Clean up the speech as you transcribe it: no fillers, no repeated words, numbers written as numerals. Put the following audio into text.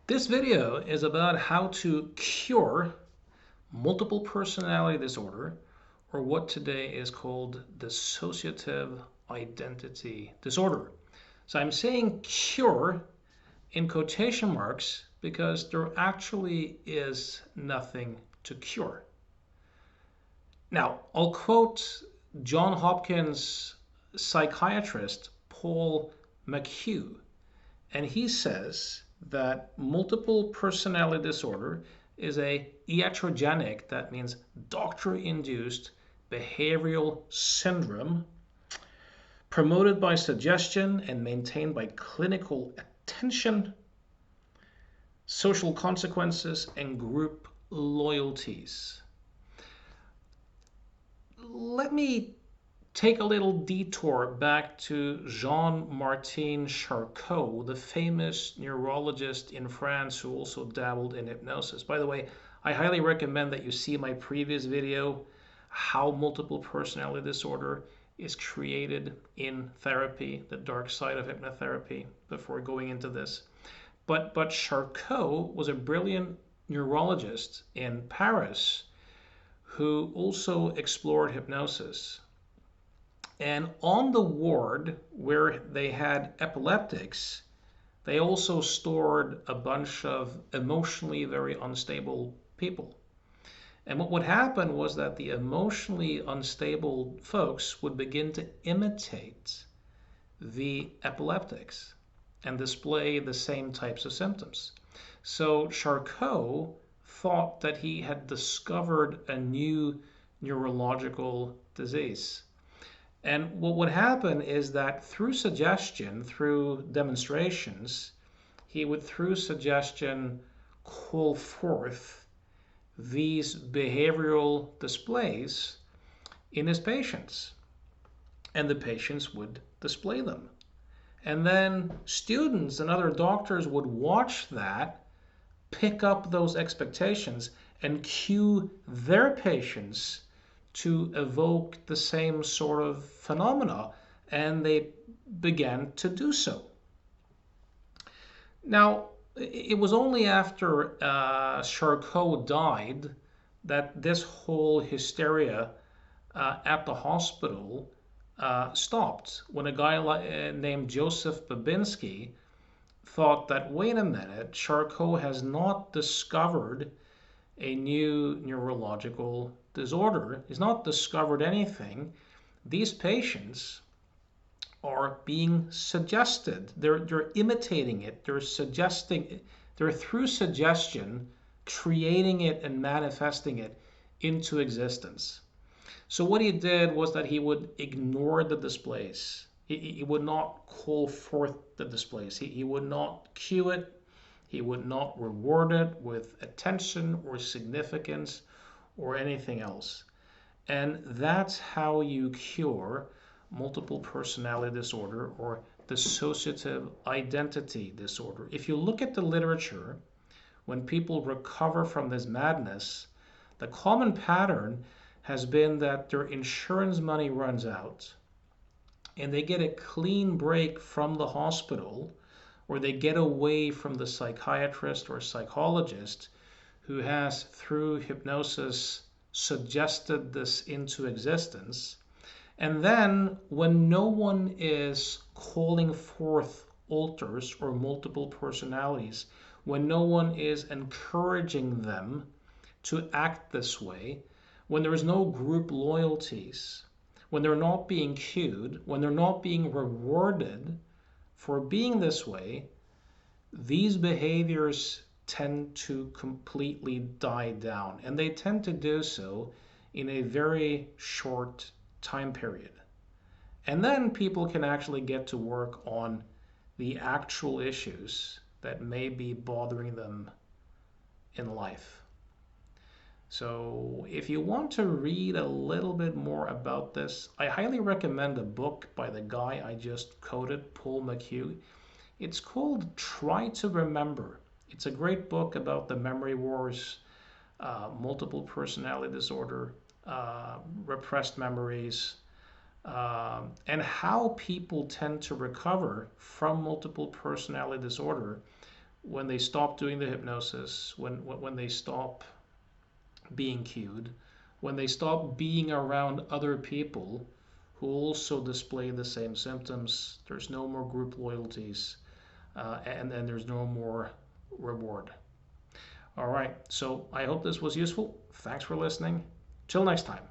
This video is about how to cure multiple personality disorder, or what today is called dissociative identity disorder. So I'm saying cure in quotation marks because there actually is nothing to cure. Now, I'll quote Johns Hopkins psychiatrist Paul Mchugh, and he says that multiple personality disorder is a iatrogenic, that means doctor-induced behavioral syndrome promoted by suggestion and maintained by clinical attention, social consequences, and group loyalties. Let me take a little detour back to Jean-Martin Charcot, the famous neurologist in France who also dabbled in hypnosis. By the way, I highly recommend that you see my previous video, How Multiple Personality Disorder is Created in Therapy, the dark side of hypnotherapy, before going into this. But Charcot was a brilliant neurologist in Paris who also explored hypnosis. And on the ward where they had epileptics, they also stored a bunch of emotionally very unstable people. And what would happen was that the emotionally unstable folks would begin to imitate the epileptics and display the same types of symptoms. So Charcot thought that he had discovered a new neurological disease. And what would happen is that through suggestion, through demonstrations, he would, through suggestion, call forth these behavioral displays in his patients. And the patients would display them. And then students and other doctors would watch that, pick up those expectations, and cue their patients to evoke the same sort of phenomena, and they began to do so. Now, it was only after Charcot died that this whole hysteria at the hospital stopped, when a guy named Joseph Babinski thought that, wait a minute, Charcot has not discovered a new neurological disorder. He's not discovered anything. These patients are being suggested. They're imitating it. They're suggesting it. They're, through suggestion, creating it and manifesting it into existence. So what he did was that he would ignore the displays. He would not call forth the displays. He would not cue it. He would not reward it with attention or significance or anything else. And that's how you cure multiple personality disorder or dissociative identity disorder. If you look at the literature, when people recover from this madness, the common pattern has been that their insurance money runs out and they get a clean break from the hospital, or they get away from the psychiatrist or psychologist who has, through hypnosis, suggested this into existence. And then when no one is calling forth alters or multiple personalities, when no one is encouraging them to act this way, when there is no group loyalties, when they're not being cued, when they're not being rewarded for being this way, these behaviors tend to completely die down, and they tend to do so in a very short time period. And then people can actually get to work on the actual issues that may be bothering them in life. So if you want to read a little bit more about this, I highly recommend a book by the guy I just quoted, Paul Mchugh. It's called Try to Remember. It's a great book about the memory wars, multiple personality disorder, repressed memories, and how people tend to recover from multiple personality disorder when they stop doing the hypnosis, when they stop being cued, when they stop being around other people who also display the same symptoms, there's no more group loyalties, and then there's no more reward. All right, so I hope this was useful. Thanks for listening. Till next time.